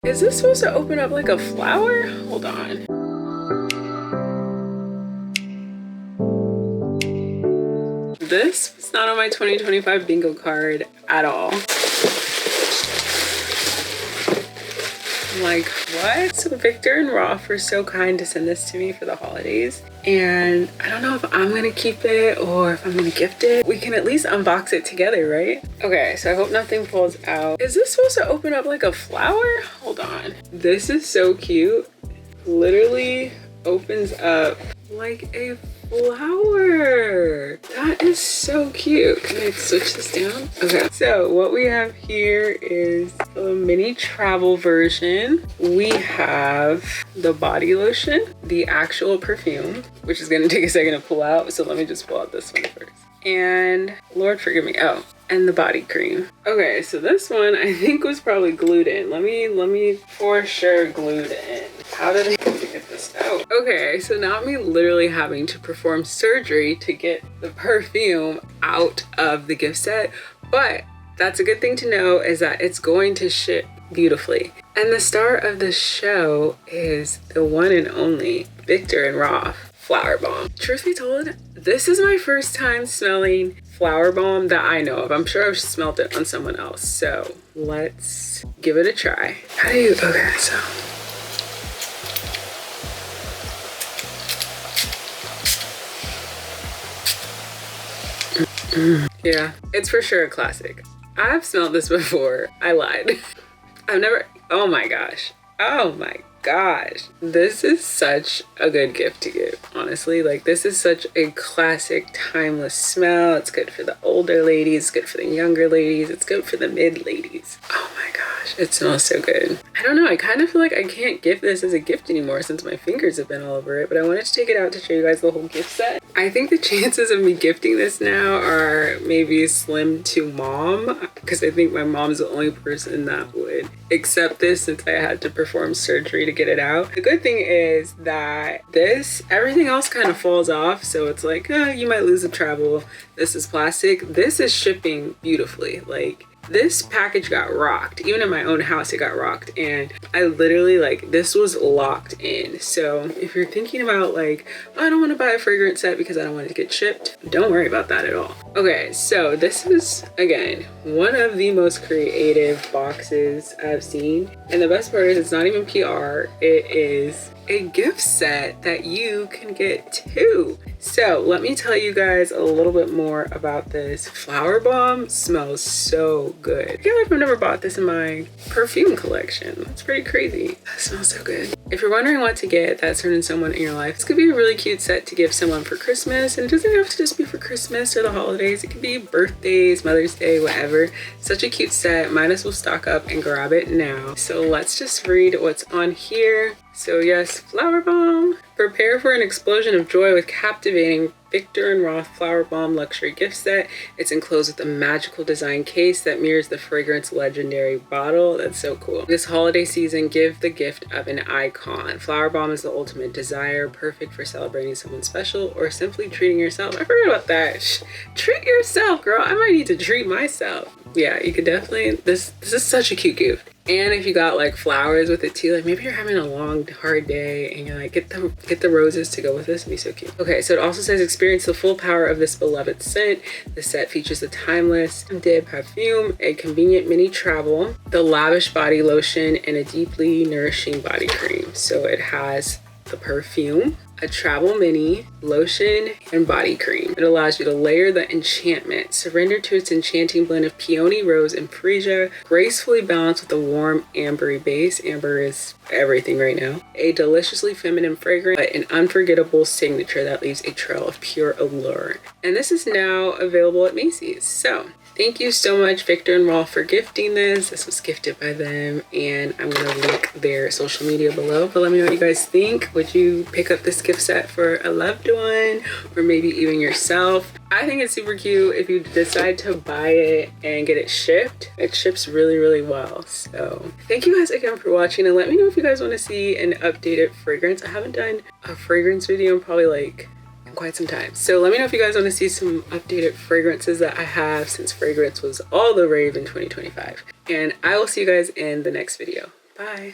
Is this supposed to open up like a flower? Hold on. This was not on my 2025 bingo card at all. Like, what? So Viktor and Rolf were so kind to send this to me for the holidays. And I don't know if I'm gonna keep it or if I'm gonna gift it. We can at least unbox it together, right? Okay, so I hope nothing falls out. Is this supposed to open up like a flower? Hold on. This is so cute. Literally opens up like a flower. That is so cute. Can I switch this down? Okay, so what we have here is a mini travel version. We have the body lotion, the actual perfume, which is gonna take a second to pull out. So let me just pull out this one first. And Lord forgive me. Oh, and the body cream. Okay, so this one I think was probably glued in. Let me for sure glued in. How did I get this out? Okay, so now me literally having to perform surgery to get the perfume out of the gift set, but that's a good thing to know is that it's going to ship beautifully. And the star of the show is the one and only Viktor and Rolf Flowerbomb. Truth be told, this is my first time smelling Flowerbomb that I know of. I'm sure I've smelled it on someone else. So let's give it a try. How do you, okay, so. Yeah, it's for sure a classic. I've smelled this before. I lied. I've never, oh my gosh. Oh my gosh. This is such a good gift to give, honestly. Like, this is such a classic, timeless smell. It's good for the older ladies, it's good for the younger ladies, it's good for the mid ladies. Oh my gosh, it smells so good. I don't know, I kind of feel like I can't give this as a gift anymore since my fingers have been all over it, but I wanted to take it out to show you guys the whole gift set. I think the chances of me gifting this now are maybe slim to mom, because I think my mom's the only person that would accept this since I had to perform surgery to get it out. The good thing is that this, everything else kind of falls off, so it's like, you might lose the travel. This is plastic. This is shipping beautifully. Like, this package got rocked. Even in my own house, it got rocked. And I literally, like, this was locked in. So if you're thinking about like, oh, I don't want to buy a fragrance set because I don't want it to get shipped, don't worry about that at all. Okay, so this is, again, one of the most creative boxes I've seen. And the best part is it's not even PR. It is a gift set that you can get too. So let me tell you guys a little bit more about this. Flowerbomb smells so good. I feel like I've never bought this in my perfume collection. That's pretty crazy. That smells so good. If you're wondering what to get that's certain someone in your life, this could be a really cute set to give someone for Christmas. And it doesn't have to just be for Christmas or the holidays. It could be birthdays, Mother's Day, whatever. Such a cute set. Might as well stock up and grab it now. So let's just read what's on here. So yes, Flowerbomb. Prepare for an explosion of joy with captivating Viktor and Rolf Flowerbomb luxury gift set. It's enclosed with a magical design case that mirrors the fragrance legendary bottle. That's so cool. This holiday season, give the gift of an icon. Flowerbomb is the ultimate desire, perfect for celebrating someone special or simply treating yourself. I forgot about that. Treat yourself, girl. I might need to treat myself. Yeah, you could definitely, this is such a cute gift. And if you got like flowers with it too, like maybe you're having a long, hard day and you're like, get the roses to go with this. It'd be so cute. Okay, so it also says experience the full power of this beloved scent. The set features a timeless de perfume, a convenient mini travel, the lavish body lotion, and a deeply nourishing body cream. So it has the perfume, a travel mini, lotion, and body cream. It allows you to layer the enchantment, surrender to its enchanting blend of peony, rose, and freesia, gracefully balanced with a warm ambery base. Amber is everything right now. A deliciously feminine fragrance, but an unforgettable signature that leaves a trail of pure allure. And this is now available at Macy's. So thank you so much, Viktor and Rolf, for gifting this. This was gifted by them, and I'm gonna link their social media below. But let me know what you guys think. Would you pick up this gift set for a loved one, or maybe even yourself? I think it's super cute if you decide to buy it and get it shipped. It ships really, really well. So thank you guys again for watching, and let me know if you guys want to see an updated fragrance. I haven't done a fragrance video in probably like quite some time. So let me know if you guys want to see some updated fragrances that I have, since fragrance was all the rave in 2025. And I will see you guys in the next video. Bye.